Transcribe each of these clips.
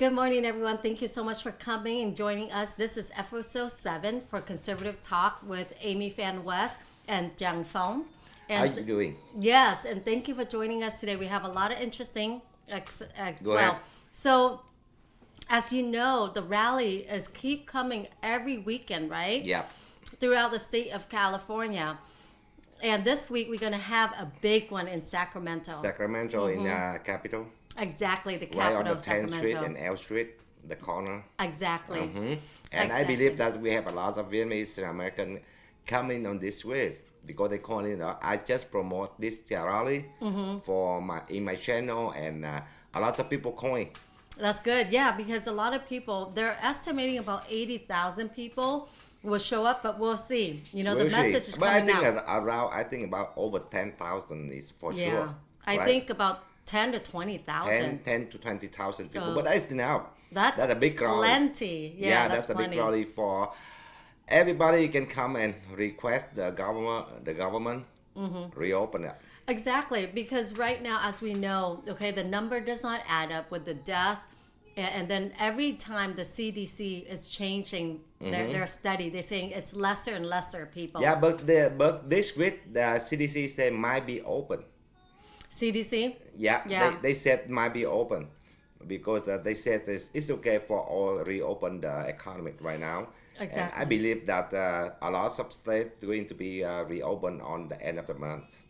Good morning, everyone. Thank you so much for coming and joining us. This is episode 7 for Conservative Talk with Amy Fan West and Jiang Fong. How are you doing? Yes, and thank you for joining us today. We have a lot of interesting Go ahead. So, as you know, the rally is keep coming every weekend, right? Yeah. Throughout the state of California. And this week, we're going to have a big one in Sacramento. Sacramento in capital. Exactly, the Right capital on the of 10th Sacramento. Street and L Street, the corner. Exactly. And Exactly. I believe that we have a lot of Vietnamese and American coming on this way because they call it. I just promote this rally for in my channel, and a lot of people calling. That's good, yeah, because a lot of people, they're estimating about 80,000 people will show up, but we'll see. You know, We'll the see. message is But I coming think out. I think about over 10,000 is for Yeah, sure. I right? think about 10 to 20,000. 10 to 20,000 people. So But that's enough. That's a big crowd. plenty. Yeah, that's a big plenty. rally for everybody can come and request the government reopen it. Exactly, because right now, as we know, okay, the number does not add up with the death. And then every time the CDC is changing their study, they're saying it's lesser and lesser people. Yeah, but this week the CDC said might be open. CDC? Yeah, Yeah. They said might be open because they said it's okay for all reopen the economy right now. Exactly. And I believe that a lot of states going to be reopened on the end of the month.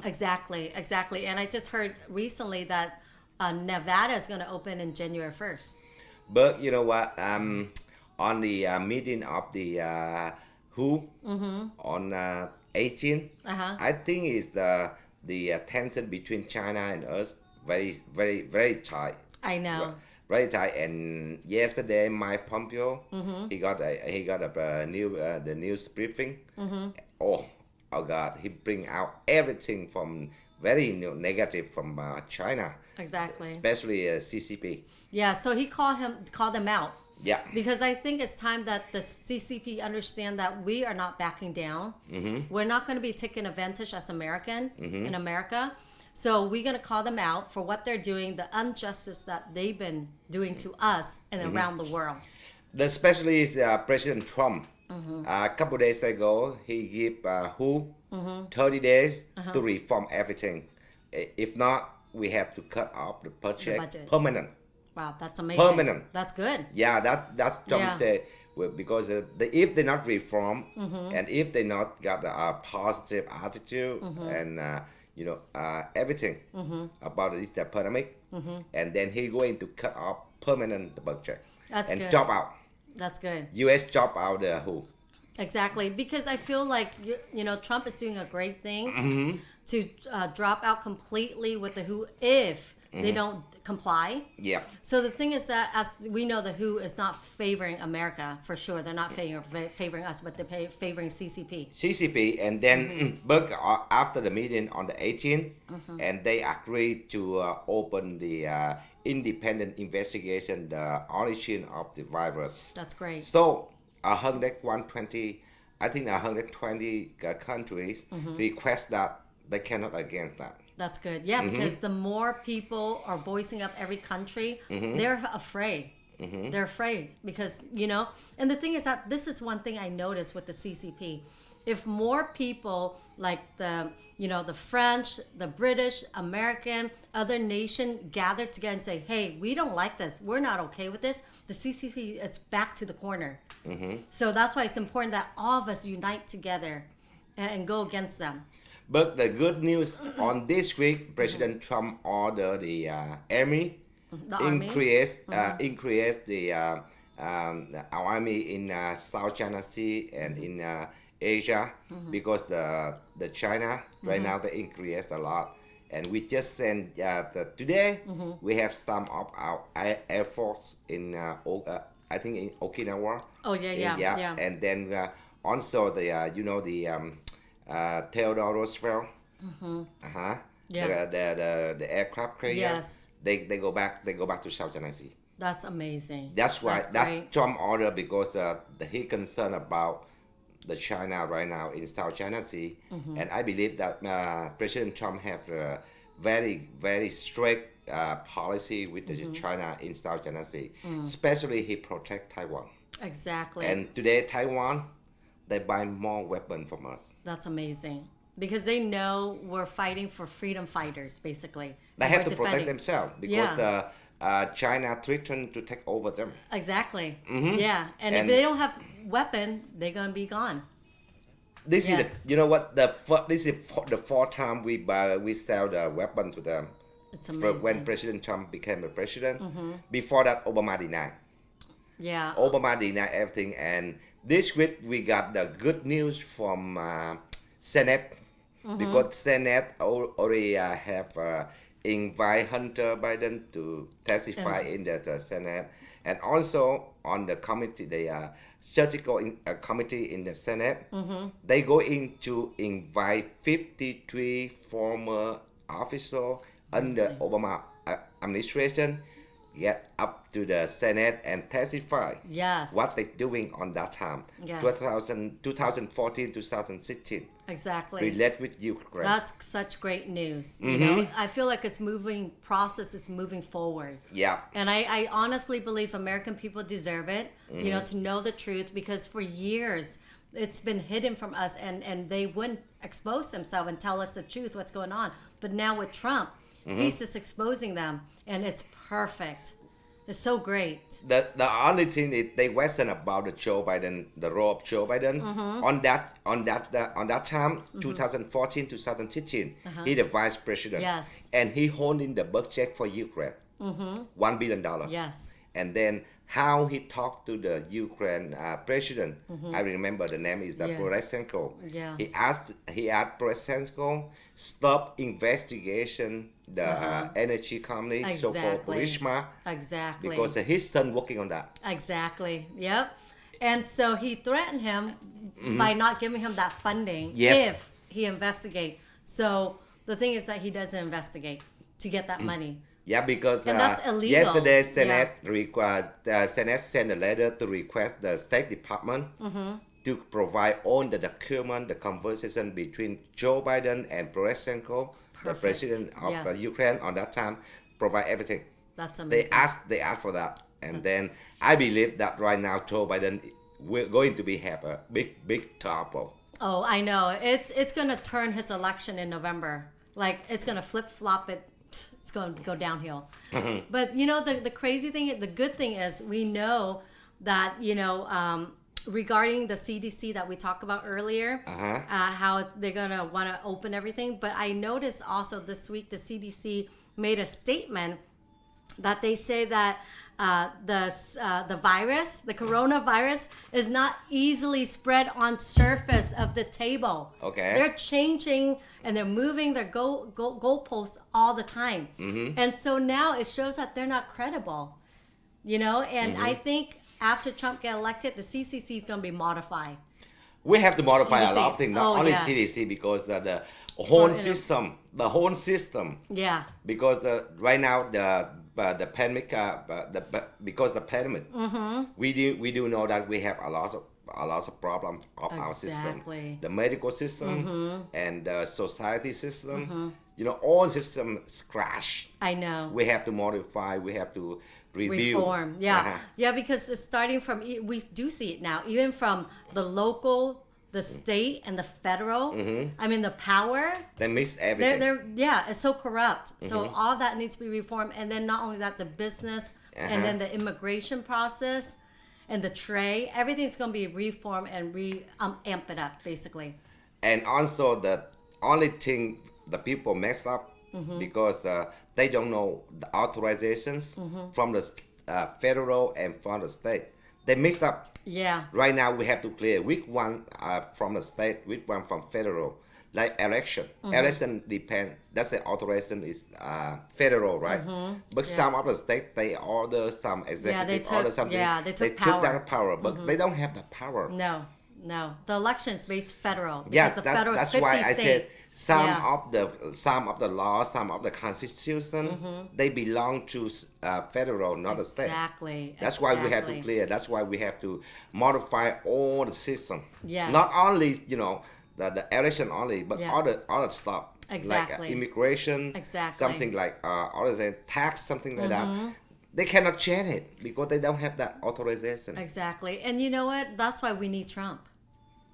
Exactly. And I just heard recently that Nevada is going to open in January 1st. But you know what? On the meeting of the WHO on 18, I think is the tension between China and us very tight. I know. Very tight. And yesterday, Mike Pompeo he got a new the news briefing. Oh God, he bring out everything from very negative from China. Exactly. Especially CCP. Yeah, so he called them out. Yeah. Because I think it's time that the CCP understand that we are not backing down. We're not going to be taking advantage as American in America. So we're going to call them out for what they're doing, the injustice that they've been doing to us and around the world. Especially is President Trump. A couple days ago, he gave WHO 30 days to reform everything. If not, we have to cut off the budget permanent. Wow, that's amazing. Permanent. That's good. Yeah, that's Trump said. Well, because if they not reform and if they not got a positive attitude and everything about this pandemic, and then he going to cut off permanent the budget and good. drop out. That's good. U.S. drop out the WHO. Exactly, because I feel like Trump is doing a great thing to drop out completely with the WHO if they don't comply. Yeah. So the thing is that, as we know, the WHO is not favoring America for sure. They're not favoring us, but they're favoring CCP. CCP, and then but after the meeting on the 18th, and they agreed to open the independent investigation, the origin of the virus. That's great. So 120, I think 120 countries request that they cannot against that. That's good. Yeah, because the more people are voicing up every country, they're afraid. They're afraid because, and the thing is that this is one thing I noticed with the CCP. If more people like the French, the British, American, other nation gather together and say, hey, we don't like this. We're not okay with this. The CCP, it's back to the corner. So that's why it's important that all of us unite together and go against them. But the good news on this week, President Trump ordered the army increase the army in South China Sea and in Asia because the China right now they increase a lot, and we just sent today we have some of our air force in I think in Okinawa. Oh yeah. And then also the Theodore Roosevelt. Yeah. The aircraft carrier. Yes. They go back to South China Sea. That's amazing. That's why That's great. Trump order because he concerned about the China right now in South China Sea, and I believe that President Trump have very very strict policy with the China in South China Sea. Especially he protect Taiwan. Exactly. And today Taiwan, they buy more weapons from us. That's amazing. Because they know we're fighting for freedom fighters, basically. They have to protect themselves because the China threatened to take over them. Exactly. Yeah. And if they don't have weapon, they're gonna be gone. This is you know what this is the fourth time we sell the weapon to them. It's amazing. When President Trump became the president. Before that, Obama denied. Yeah. Obama denied everything, and this week we got the good news from Senate because Senate already have invite Hunter Biden to testify in the Senate, and also on the committee, the surgical committee in the Senate, they go in to invite 53 former officials under Obama administration get up to the Senate and testify what they're doing on that time, 2014, 2016. Exactly. Relate with Ukraine. That's such great news. You know, I feel like process is moving forward. Yeah. And I honestly believe American people deserve it, you know, to know the truth, because for years it's been hidden from us, and they wouldn't expose themselves and tell us the truth, what's going on. But now with Trump, he's just exposing them, and it's perfect. It's so great. The only thing is they question about the Joe Biden, the role of Joe Biden on that time, 2014, 2016. He the vice president. Yes. And he holding the budget for Ukraine, $1 billion. Yes. And then how he talked to the Ukraine president, I remember the name is Poroshenko. Yeah. He asked Poroshenko stop investigation the energy company, so-called Burisma. Exactly. Because his son working on that. Exactly. Yep. And so he threatened him by not giving him that funding if he investigates. So the thing is that he doesn't investigate to get that money. Yeah, because and that's illegal. Yesterday Senate sent a letter to request the State Department to provide all the document, the conversation between Joe Biden and Poroshenko, the president of Ukraine on that time, provide everything. That's amazing. They asked for that, and then I believe that right now Joe Biden we're going to have a big trouble. Oh, I know. It's gonna turn his election in November. Like it's gonna flip flop it. It's going to go downhill. But you know the crazy thing, the good thing is we know that regarding the CDC that we talked about earlier, how they're gonna want to open everything. But I noticed also this week the CDC made a statement that they say that the virus, the coronavirus, is not easily spread on surface of the table. Okay. They're changing and they're moving their goalposts all the time. And so now it shows that they're not credible. And I think after Trump get elected, the CCC is going to be modified. We have to modify CDC. a lot of things, not only CDC, because the whole system. Yeah. Because right now the pandemic, because the pandemic, we do know that we have a lot of problems of our system, the medical system and the society system. All systems crash. I know. We have to modify. We have to review. Reform. Yeah, yeah. Because it's starting from, we do see it now, even from the local, the state, and the federal. I mean, the power. They mix everything. It's so corrupt. So all that needs to be reformed, and then not only that, the business, and then the immigration process, and the trade. Everything's going to be reformed and amp it up, basically. And also the only thing the people mess up because they don't know the authorizations from the federal and from the state. They mixed up. Yeah. Right now we have to clear which one from the state, which one from federal. Like election. Election depend. That's the authorization is federal, right? But some of the state they order some executive order something. Yeah, they took power. Took that power, but they don't have the power. No. The election is based federal. Yes, federal that's why I said some of the laws, some of the constitution, they belong to federal, not the state. Exactly. That's why we have to clear. That's why we have to modify all the system. Yes. Not only the election only, but all the stuff. Exactly. Like immigration, Exactly. something like other tax, something like that. They cannot change it because they don't have that authorization. Exactly. And you know what? That's why we need Trump.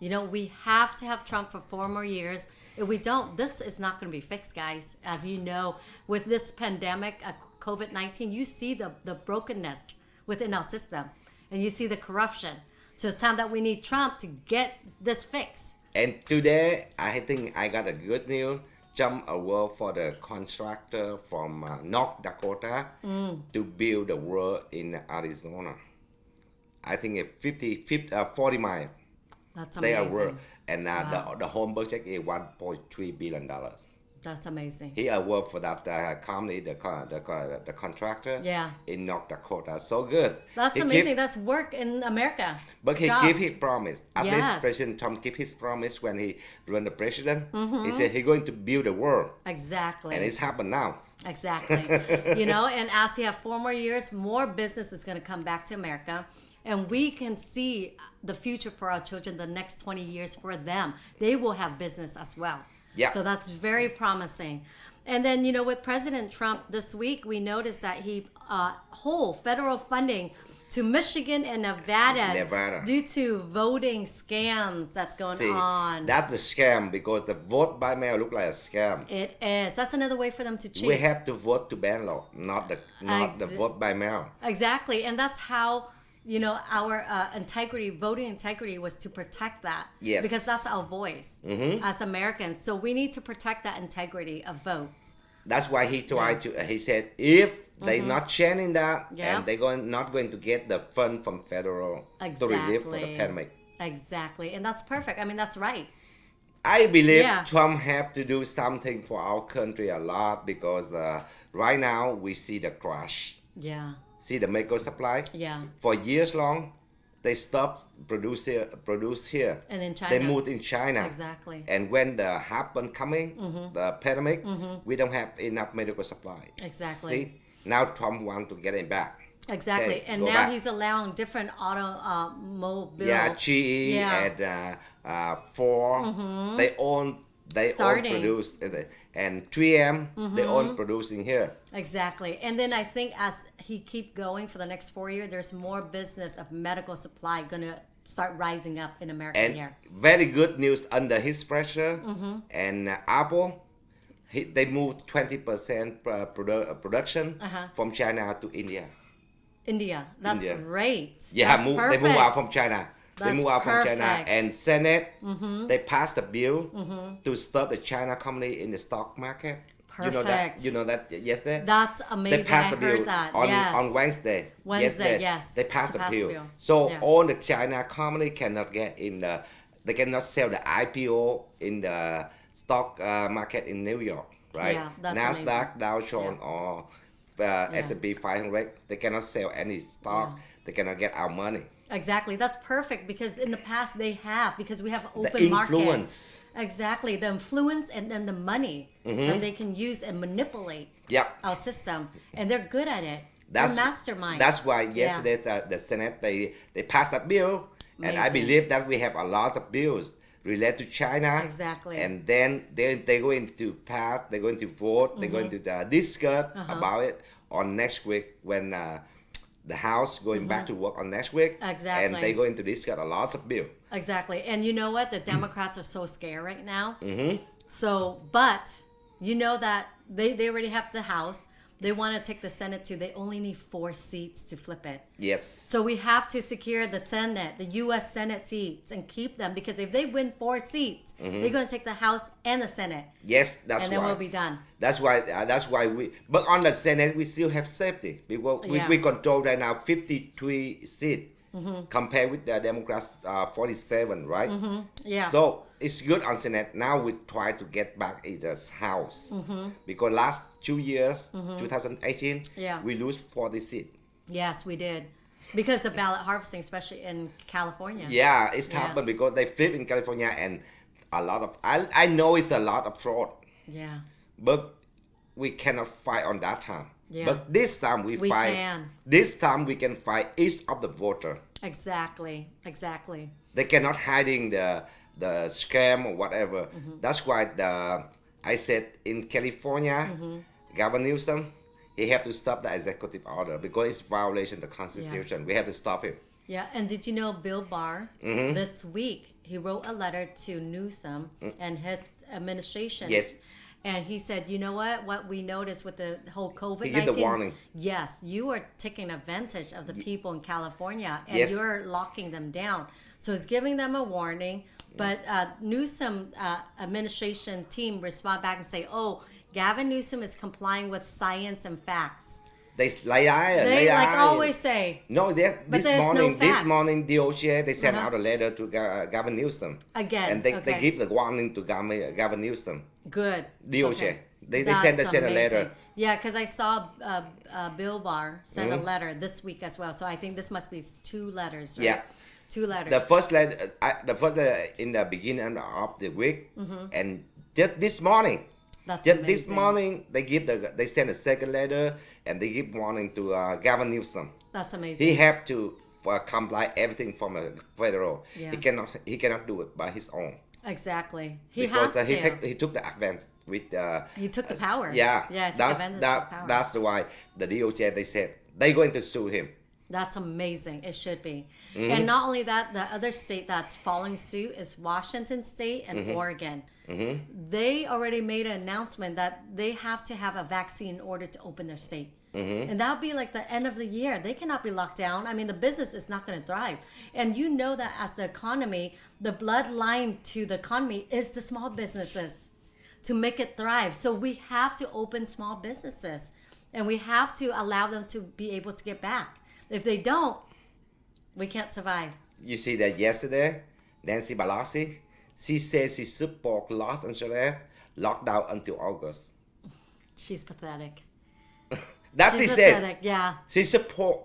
We have to have Trump for 4 more years. If we don't, this is not going to be fixed, guys. As you know, with this pandemic, COVID-19, you see the brokenness within our system. And you see the corruption. So it's time that we need Trump to get this fixed. And today, I think I got a good news. Trump award for the contractor from North Dakota to build the world in Arizona. I think it's 40 miles. That's amazing. They are and the home budget is $1.3 billion. That's amazing. He awarded for that company, the contractor in North Dakota. So good. That's amazing. That's work in America. But he Jobs. gave his promise. At least President Trump gave his promise when he ran the president. He said he's going to build the world. Exactly. And it's happened now. Exactly. And as he have 4 more years, more business is going to come back to America. And we can see the future for our children, the next 20 years for them. They will have business as well. Yeah. So that's very promising. And then, with President Trump this week, we noticed that he whole federal funding to Michigan and Nevada due to voting scams that's going on. That's a scam because the vote by mail look like a scam. It is. That's another way for them to cheat. We have to vote to ballot, not the vote by mail. Exactly. And that's how our voting integrity was to protect that. Yes. Because that's our voice as Americans. So we need to protect that integrity of votes. That's why he tried to, he said, if they're not changing that, and they're not going to get the fund from federal to relieve for the pandemic. Exactly. And that's perfect. I mean, that's right. I believe Trump have to do something for our country a lot because right now we see the crash. Yeah. See the medical supply? Yeah. For years long, they stopped produce here. And in China. They moved in China. Exactly. And when the the pandemic, we don't have enough medical supply. Exactly. See? Now Trump wants to get it back. Exactly. Okay, and now he's allowing different automobile. Yeah, GE and Ford, they own produce, and 3M, they own producing here. Exactly. And then I think as he keep going for the next 4 years, there's more business of medical supply going to start rising up in America and here. Very good news under his pressure. And Apple, they moved 20% production from China to India. That's great. Yeah, That's they move out from China. That's they move out from China, perfect. and Senate, they passed a bill to stop the China company in the stock market. Perfect. You know that yesterday? That's amazing. They passed I a bill heard that. on Wednesday. Yes. They passed a bill. bill. So all the China company cannot get in they cannot sell the IPO in the stock market in New York, right? Yeah, that's Nasdaq, amazing. Dow Jones, or S&P 500. They cannot sell any stock. They cannot get our money. Exactly. That's perfect because in the past because we have open The influence. market. Exactly. The influence and then the money that they can use and manipulate our system. And they're good at it. They're masterminds. That's why yesterday the Senate, they passed a bill. Amazing. And I believe that we have a lot of bills related to China. Exactly. And then they're going to pass, they're going to vote, they're going to discuss about it on next week when the House going back to work on next week. Exactly. And they're going to discuss a lot of bills. Exactly. And you know what? The Democrats are so scared right now. So, but you know that they already have the House. They want to take the Senate too. They only need 4 seats to flip it. Yes. So we have to secure the Senate, the U.S. Senate seats, and keep them because if they win 4 seats, they're going to take the House and the Senate. Yes, that's and then we'll be done. That's why we. But on the Senate, we still have safety because we control right now 53 seats compared with the Democrats 47, right? Yeah. So it's good on Senate. Now we try to get back in the House because last 2 years, 2018, we lose 40 seats. Yes, we did. Because of ballot harvesting, especially in California. Yeah, it's happened because they flip in California and a lot of, I know it's a lot of fraud. Yeah. But we cannot fight on that time. Yeah. But this time we fight. Can. This time we can fight each of the voter. Exactly. They cannot hiding the scam or whatever. That's why I said in California, Gavin Newsom, he have to stop the executive order because it's violation of the Constitution. We have to stop him. Yeah, and did you know Bill Barr this week he wrote a letter to Newsom and his administration. Yes. And he said, you know what we noticed with the whole COVID-19. He gave the warning. Yes, you are taking advantage of the people in California and Yes. you're locking them down. So he's giving them a warning. But Newsom administration team respond back and say, oh, Gavin Newsom is complying with science and facts. They like always say. No, but this there's morning, no facts. DOJ, they sent out a letter to Gavin Newsom. Again, and they give the warning to Gavin Newsom. Good. DOJ. Okay. They sent a letter. Yeah, because I saw Bill Barr send a letter this week as well. So I think this must be 2 letters, right? Yeah. 2 letters. The first letter, in the beginning of the week, and just this morning. That's just amazing. this morning, they sent a second letter and they give warning to Gavin Newsom. That's amazing. He have to comply everything from a federal. Yeah. He cannot do it by his own. Exactly. He Because has to. he took the advance with. He took the power. Yeah. Yeah. Took advantage of the power. That's why the DOJ they said they're going to sue him. That's amazing. It should be. And not only that, the other state that's following suit is Washington State and Oregon. They already made an announcement that they have to have a vaccine in order to open their state. And that'll be like the end of the year. They cannot be locked down. I mean, the business is not going to thrive. And you know that as the economy, the bloodline to the economy is the small businesses to make it thrive. So we have to open small businesses and we have to allow them to be able to get back. If they don't, we can't survive. You see that yesterday, Nancy Pelosi, she said she support Los Angeles lockdown until August. She's pathetic. That's She's she pathetic, says. yeah. She support.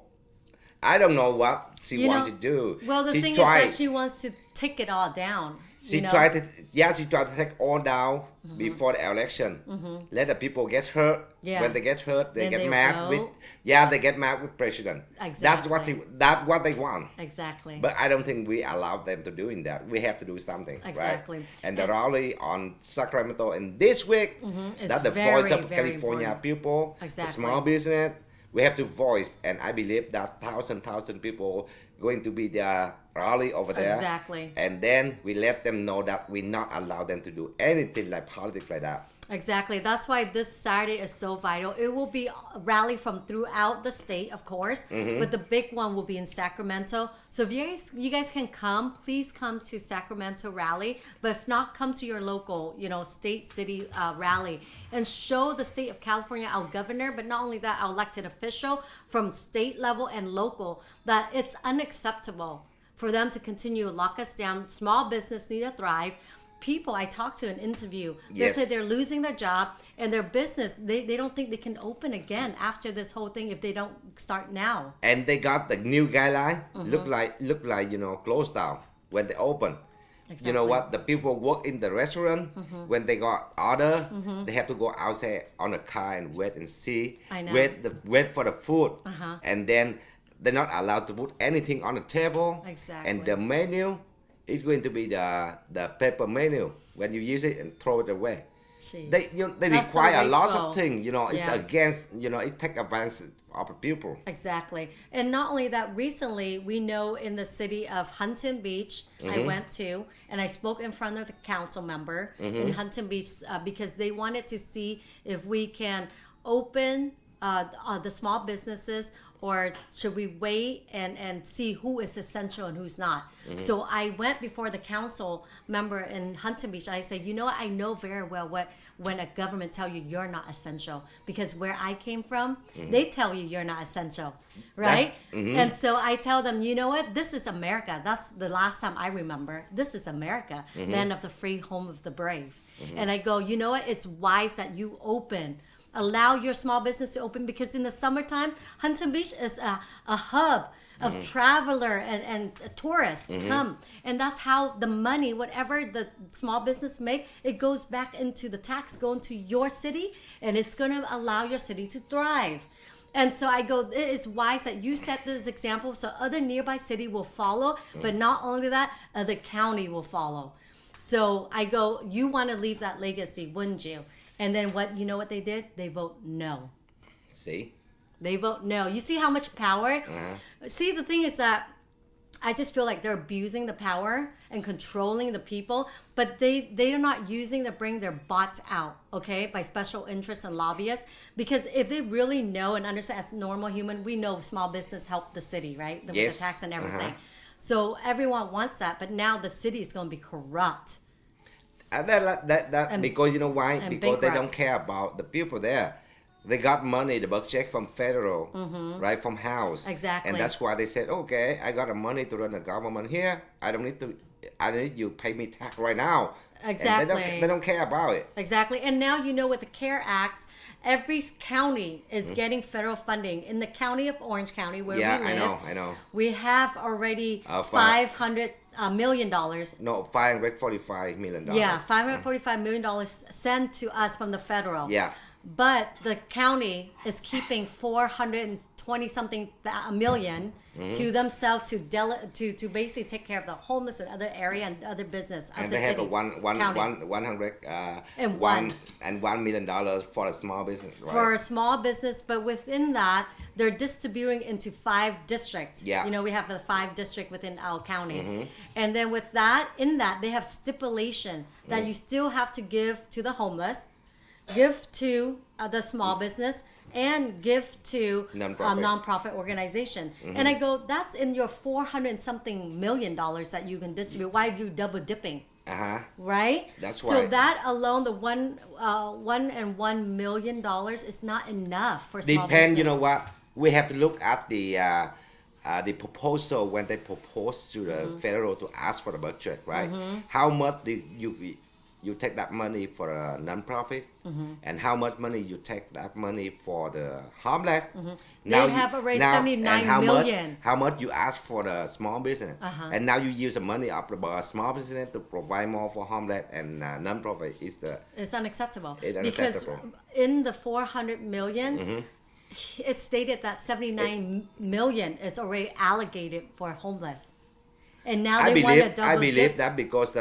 I don't know what she wants to do. Well, the thing is that she wants to take it all down. She tried to take all down before the election. Let the people get hurt. Yeah. When they get hurt, they Then get they mad vote. they get mad with president. Exactly. That's what they want. Exactly. But I don't think we allow them to doing that. We have to do something. Exactly. Right? And the rally on Sacramento and this week, that's the voice of California important. people, Exactly. the small business. We have to voice, and I believe that thousand people going to be the rally over there. Exactly. And then we let them know that we not allow them to do anything like politics like that. Exactly. That's why this Saturday is so vital. It will be a rally from throughout the state, of course, but the big one will be in Sacramento. So if you guys can come, please come to Sacramento rally. But if not, come to your local, state, city rally and show the state of California, our governor, but not only that, our elected official from state level and local, that it's unacceptable for them to continue to lock us down. Small business need to thrive. People I talked to in interview, they say they're losing their job and their business, they don't think they can open again after this whole thing if they don't start now. And they got the new guideline, look like closed down when they open. Exactly. You know what? The people work in the restaurant, when they got order, they have to go outside on a car and wait and see, wait for the food, and then they're not allowed to put anything on the table. Exactly. And the menu, it's going to be the paper menu when you use it and throw it away. Jeez. They require so lots of things. It's Yeah. against. It take advantage of the people. Exactly. And not only that, recently we know in the city of Huntington Beach, I went to and I spoke in front of the council member in Huntington Beach because they wanted to see if we can open the small businesses, or should we wait and see who is essential and who's not? So I went before the council member in Huntington Beach. I said, you know what? I know very well when a government tell you you're not essential, because where I came from, they tell you you're not essential, right? And so I tell them, you know what? This is America. That's the last time I remember. This is America, land of the free, home of the brave. And I go, you know what? It's wise that you open. Allow your small business to open, because in the summertime, Huntington Beach is a hub of traveler and tourists come. And that's how the money, whatever the small business make, it goes back into the tax, go into your city, and it's going to allow your city to thrive. And so I go, it is wise that you set this example so other nearby city will follow, but not only that, the county will follow. So I go, you want to leave that legacy, wouldn't you? And then you know what they did? They vote no. See? They vote no. You see how much power? See, the thing is that I just feel like they're abusing the power and controlling the people, but they are not using to bring their bots out, okay, by special interests and lobbyists. Because if they really know and understand, as normal human, we know small business help the city, right? With the tax and everything. So everyone wants that, but now the city is going to be corrupt. Because you know why? Because bankrupt. they don't care about the people there. They got money, the budget from federal, right, from house. Exactly. And that's why they said, okay, I got the money to run the government here. I need you pay me tax right now. Exactly. And they don't care about it. Exactly. And now, you know, with the CARE Acts, every county is getting federal funding. In the county of Orange County, where we live, I know. we have already $500 million. No, $545 million. Yeah, $545 million sent to us from the federal. Yeah. But the county is keeping 420 something million to themselves to basically take care of the homeless and other area and other business. And they have a $100 and $1 million for a small business, right? For a small business, but within that, they're distributing into 5 districts. Yeah. You know, we have the 5 district within our county. And then with that, in that, they have stipulation that you still have to give to the homeless, give to the small business, and give to a nonprofit organization. And I go, that's in your 400 something million dollars that you can distribute. Why are you double dipping? Right? That's why. So that alone, the $1 million is not enough for small business. You know what? We have to look at the proposal when they propose to the federal to ask for the budget, right? How much do you take that money for a nonprofit, and how much money you take that money for the homeless. They have already 79 million. How much you ask for the small business, and now you use the money of the small business to provide more for homeless and nonprofit. It's unacceptable. It's because in the 400 million, it's stated that 79 million is already allocated for homeless, and now they want to double. I believe that because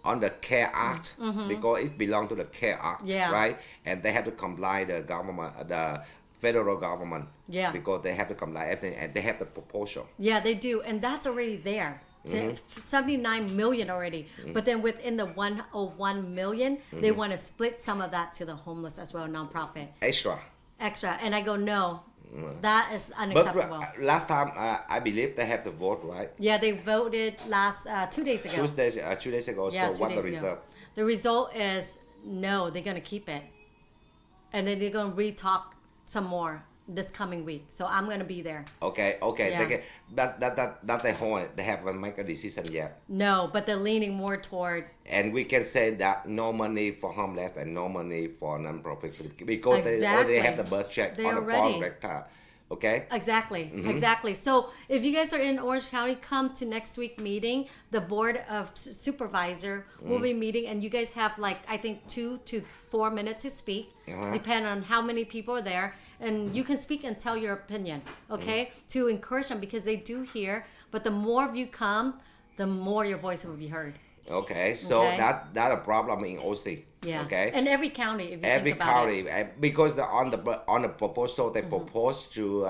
on the CARE Act, because it belongs to the CARE Act, right? And they have to comply the government, the federal government, because they have to comply everything, and they have the proposal. Yeah, they do, and that's already there. 79 million already, but then within the 101 million, they want to split some of that to the homeless as well, nonprofit. Extra, and I go, no. That is unacceptable. But last time, I believe they have to vote, right? Yeah, they voted last 2 days ago. 2 days ago. Yeah, so what the result? The result is no, they're going to keep it. And then they're going to re-talk some more this coming week. So I'm going to be there. Okay. Yeah. That they hold. They haven't made a decision yet. No, but they're leaning more toward. And we can say that no money for homeless and no money for non-profit because they already have the budget on the foreign rector. Okay. Exactly. So if you guys are in Orange County, come to next week meeting. The board of supervisor will be meeting, and you guys have I think 2 to 4 minutes to speak, depending on how many people are there, and you can speak and tell your opinion. Okay, to encourage them because they do hear. But the more of you come, the more your voice will be heard. Okay, so that a problem in OC. Yeah. Okay. And every county, if you think about it. Because on the proposal they proposed to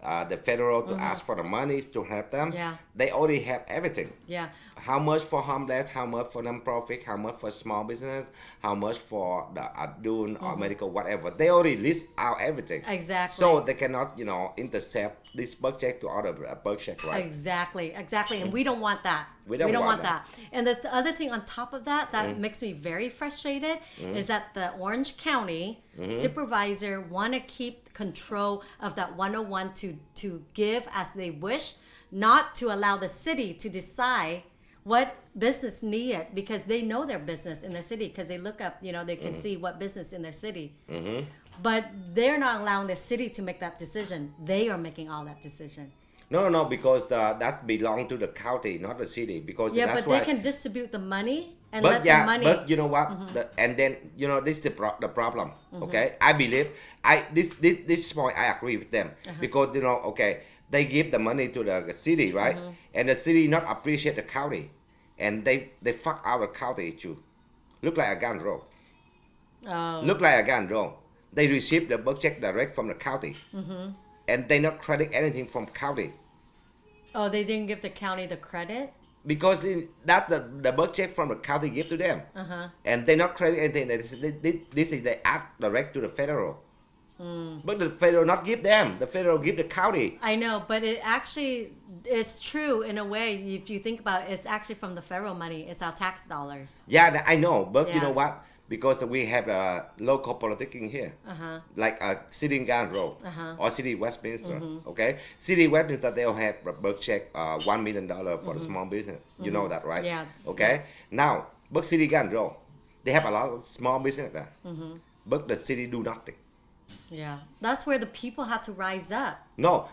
the federal to ask for the money to help them. Yeah. They already have everything. Yeah. How much for homeless? How much for non-profit? How much for small business? How much for the adult or medical whatever? They already list out everything. Exactly. So they cannot intercept this budget to other budget, right? Exactly. And we don't want that. We don't want that. And the other thing on top of that makes me very frustrated is that the Orange County supervisor want to keep control of that 101 to give as they wish, not to allow the city to decide what business need it, because they know their business in their city, because they look up, they can see what business in their city. But they're not allowing the city to make that decision. They are making all that decision. No, because that belongs to the county, not the city. Because but they can distribute the money and let the money. But you know what? And then this is the problem. Okay, I believe this point I agree with them because they give the money to the city, right? And the city not appreciate the county. and they fuck our county too. Look like a gun roll. Oh. Look like a gun roll. They receive the budget direct from the county, and they not credit anything from county. Oh, they didn't give the county the credit? Because that's the budget from the county give to them, and they not credit anything. This is they act direct to the federal, but the federal not give them. The federal give the county. I know, but it actually is true in a way. If you think about it, it's actually from the federal money. It's our tax dollars. Yeah, I know, but you know what? Because we have local politicking here, like City in Gandro or City Westminster. Okay, City Westminster they'll have a budget $1 million for the small business. You know that, right? Yeah. Okay. Now, but City Gandro, they have a lot of small business there, but the city do nothing. Yeah, that's where the people have to rise up. No,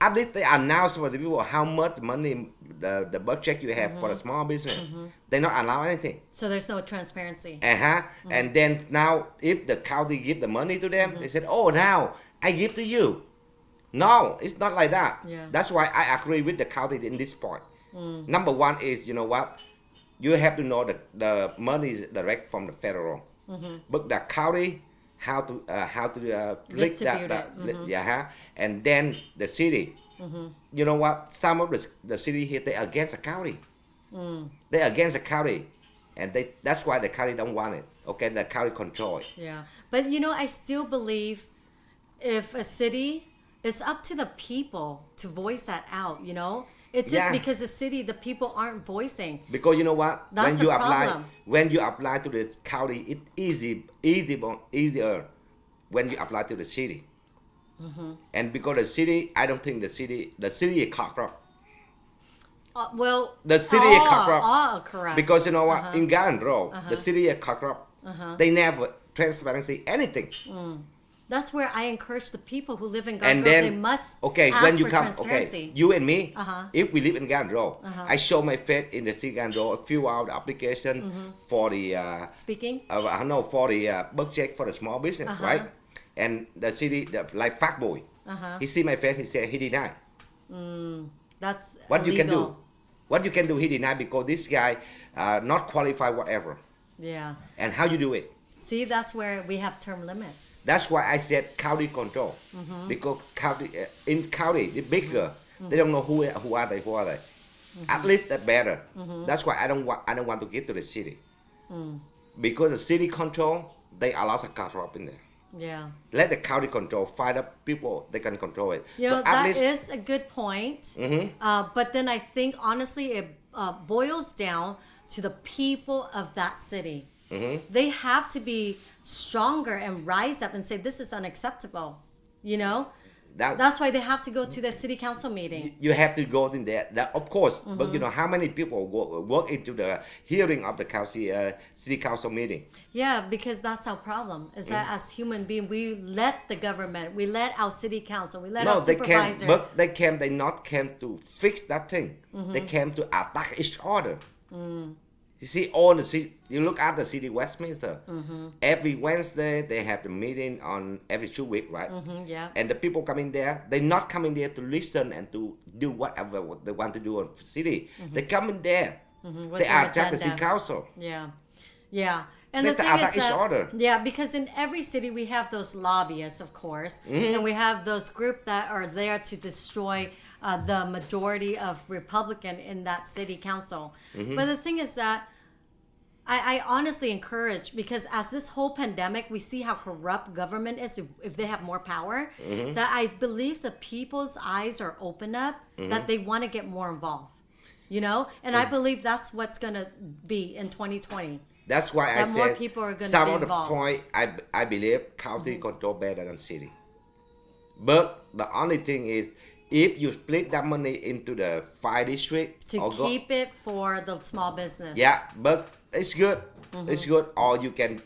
at least they announce for the people how much money the budget you have for the small business. They not allow anything. So there's no transparency. And then now if the county give the money to them, they said, oh, now I give to you. No, it's not like that. Yeah. That's why I agree with the county in this point. Number one is, you know what? You have to know that the money is direct from the federal. But the county, how to click that and then the city. You know what? Some of the city here, they against the county. They against the county, and that's why the county don't want it. Okay, the county control it. Yeah, but you know, I still believe if a city, it's up to the people to voice that out. You know, it's just because the city, the people aren't voicing. Because you know what? That's the problem. When you apply to the county, it's easier when you apply to the city. And because the city, I don't think the city is corrupt. Well, the city is corrupt. All corrupt. Because you know what? In Gandro, the city is corrupt. They never transparency anything. That's where I encourage the people who live in Gandro. They must ask when you for come, transparency. you and me, if we live in Gandro, I show my face in the city Gandro, fill out the application for the speaking. For the budget for the small business, right? And the city, like fat boy, he see my face, he said he denied. That's what illegal. You can do. What you can do, he denied because this guy not qualified, whatever. Yeah. And how you do it? See, that's where we have term limits. That's why I said county control, because in county it's bigger. They don't know who are they. At least that's better. That's why I don't want to give to the city, because the city control, they allow some corrupt in there. Yeah. Let the county control, find up people, they can control it. You know, that is a good point. But then I think, honestly, it boils down to the people of that city. They have to be stronger and rise up and say, this is unacceptable. You know? That's why they have to go to the city council meeting. You have to go in there, of course. But you know how many people work into the hearing of the city council meeting? Yeah, because that's our problem. Is that as human beings, we let the government, we let our city council, we let our supervisor. But they not came to fix that thing. They came to attack each other. You see, you look at the city Westminster. Every Wednesday they have the meeting on every 2 weeks, right? Yeah. And the people coming there, they're not coming there to listen and to do whatever they want to do on the city. They come in there. They attack the city council. Yeah, yeah. And they the thing attack is each other. Yeah, because in every city we have those lobbyists, of course, and we have those groups that are there to destroy the majority of Republican in that city council. But the thing is that I honestly encourage, because as this whole pandemic, we see how corrupt government is if they have more power, that I believe the people's eyes are open up, that they want to get more involved, you know? And I believe that's what's going to be in 2020. That's why I said more people are going to be some of involved. the point, I believe county control better than city. But the only thing is, if you split that money into the 5 districts, to keep it for the small business. Yeah, but it's good. It's good. Or you can,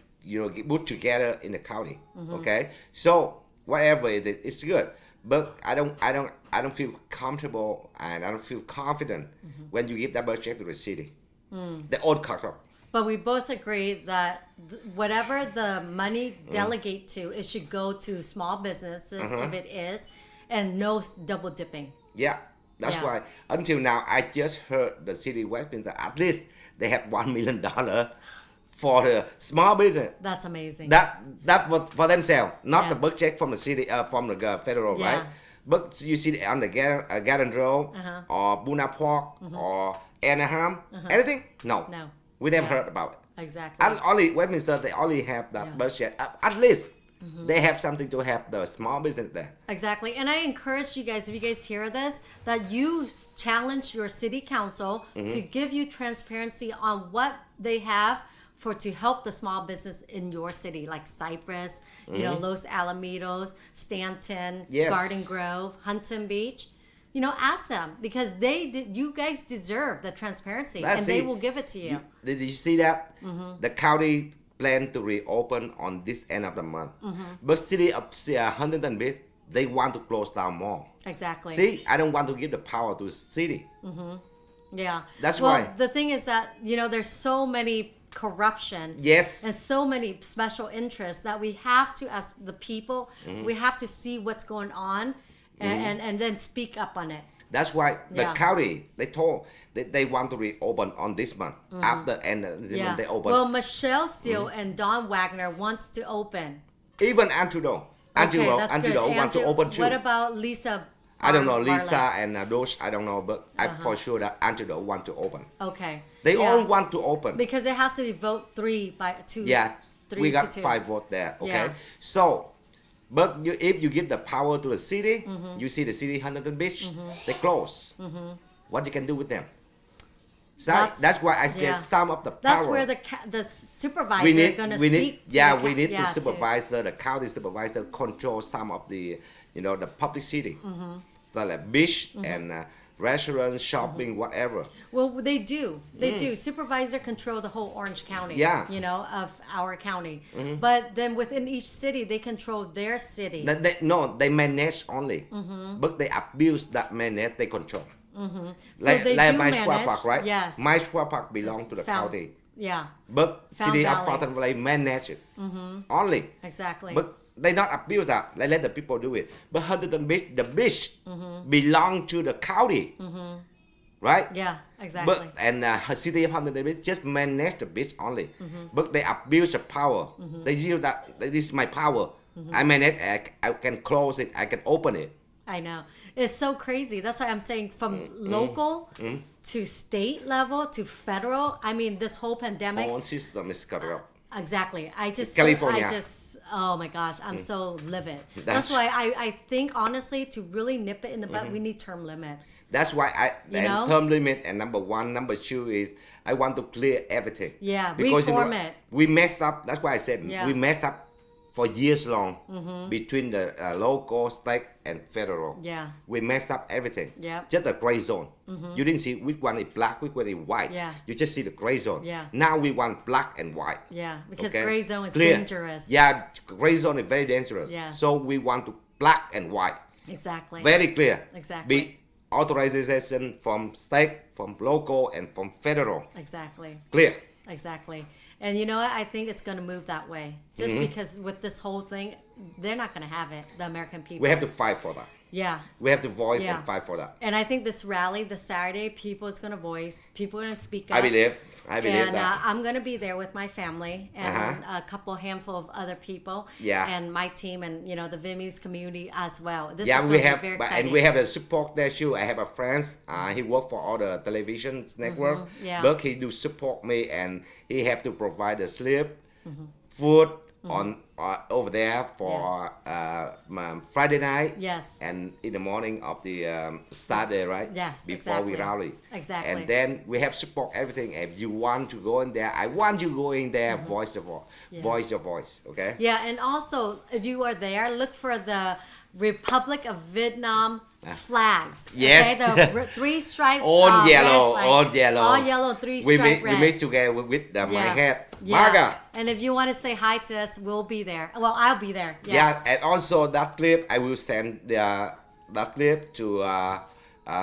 put together in the county. Okay, so whatever it is, it's good. But I don't feel comfortable and I don't feel confident when you give that budget to the city. The old corrupt. But we both agree that whatever the money delegate to, it should go to small businesses if it is, and no double dipping. Yeah. That's Yeah. why until now I just heard the city of Westminster at least they have $1 million for the small business. That's amazing. That was for themselves, not Yeah. the budget from the city, from the federal, Yeah. right? But you see on the Garden Road or Buna Park or Anaheim, anything? No. No. We never Yeah. heard about it. Exactly. And only Westminster, they only have that Yeah. budget. At least they have something to help the small business there. Exactly. And I encourage you guys, if you guys hear this, that you challenge your city council to give you transparency on what they have to help the small business in your city, like Cypress, you know, Los Alamitos, Stanton, Yes. Garden Grove, Huntington Beach. You know, ask them, because you guys deserve the transparency, and they will give it to you. Did you see that? The county plan to reopen on this end of the month. But city of Huntington Beach, they want to close down more. Exactly. See, I don't want to give the power to the city. Yeah. That's well, why. The thing is that, you know, there's so many corruption. Yes. And so many special interests that we have to, as the people, we have to see what's going on and then speak up on it. That's why the Yeah. county, they told that they want to reopen on this month. After and when they open. Well, Michelle Steele and Don Wagner wants to open. Even Trudeau. Okay, that's good. Trudeau want to open too. What about Lisa? I don't know, Bartlett? Lisa and those, I don't know, but I'm for sure that Trudeau want to open. Okay. They Yeah. all want to open. Because it has to be vote 3 by 2. Yeah, 3 we to got 2. 5 votes there, okay? Yeah. So, but if you give the power to the city, you see the city Huntington Beach, they close. What you can do with them? So that's why I said some of the power. That's where the supervisor is going to speak to we need the supervisor, the county supervisor, control some of the, you know, the public city. So like beach and restaurants, shopping, whatever. Well, they do. They do. Supervisor control the whole Orange County. Yeah. You know, of our county. But then within each city, they control their city. They manage only. But they abuse that manage, they control. So Like they do my Square manage. Park, right? Yes. My Square Park belongs to the county. Yeah. But Found city of Valley. Fountain Valley manage it. Only. Exactly. But they not abuse that. They let the people do it. But Huntington Beach, the beach belong to the county. Right? Yeah, exactly. But and city of Huntington Beach just manage the beach only. But they abuse the power. They use that. This is my power. I manage. I can close it. I can open it. I know. It's so crazy. That's why I'm saying from local to state level to federal. I mean, this whole pandemic. Whole system is corrupt. Exactly. California. Oh my gosh, I'm so livid. That's That's- why I think, honestly, to really nip it in the butt, we need term limits. That's why You know? term limit and number 1, number 2 is I want to clear everything. Yeah, Because, reform it. We messed up. That's why I said Yeah. we messed up for years long between the local, state, and federal. Yeah. We messed up everything. Yep. Just a gray zone. You didn't see which one is black, which one is white. Yeah. You just see the gray zone. Yeah. Now we want black and white. Yeah, because Okay? gray zone is Clear. dangerous. Yeah, gray zone is very dangerous. Yes. So we want to black and white. Exactly. Very clear. Exactly. Be authorization from state, from local, and from federal. Exactly. Clear. Exactly. And you know what? I think it's going to move that way. Just because with this whole thing, they're not going to have it, the American people. We have to fight for that. Yeah. We have to voice Yeah. and fight for that. And I think this rally, this Saturday, people is going to voice. People are going to speak up. I believe And that. I'm going to be there with my family and a handful of other people. Yeah. And my team and, you know, the Vietnamese community as well. This Yeah, is we going to have, be very and exciting. we have a support there too. I have a friend. He work for all the television network. Yeah. But he do support me, and he have to provide the sleep, food on over there for Friday night. Yes. And in the morning of the start day, right? Yes, Before we exactly. rally. Exactly. And then we have support everything. If you want to go in there, I want you going there. Voice your voice. Yeah. Voice your voice. Okay. Yeah, and also, if you are there, look for the Republic of Vietnam flags. Yes. Okay? The 3 stripe All yellow, red flag. all yellow. All yellow, 3 We stripe meet, red. we meet together with my Yeah. head. Yeah. Marga. And if you want to say hi to us, we'll be there. Well, I'll be there. Yeah. And also that clip, I will send that clip to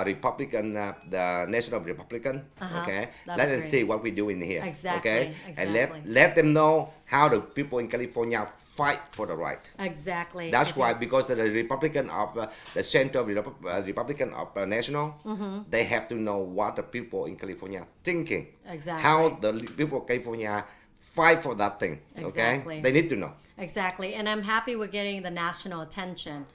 Republican, the National Republican. Okay, That'd let be us great. see what we do in here. Exactly, Okay, and exactly. let them know how the people in California fight for the right. Exactly. That's why, because the Republican of the Central Republican of National, they have to know what the people in California are thinking. Exactly. How the people of California fight for that thing. Exactly. Okay, they need to know. Exactly, and I'm happy we're getting the national attention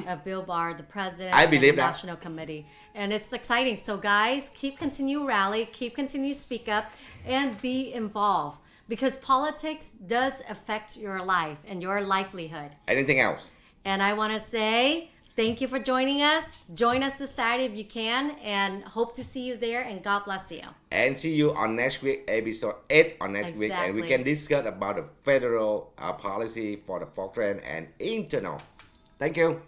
of Bill Barr, the president, I believe and the that. national committee, and it's exciting. So, guys, continue rally, continue speak up, and be involved, because politics does affect your life and your livelihood. Anything else? And I want to say thank you for joining us. Join us this Saturday if you can, and hope to see you there. And God bless you. And see you on next week, episode 8 on next week, and we can discuss about the federal policy for the Falkland and internal. Thank you.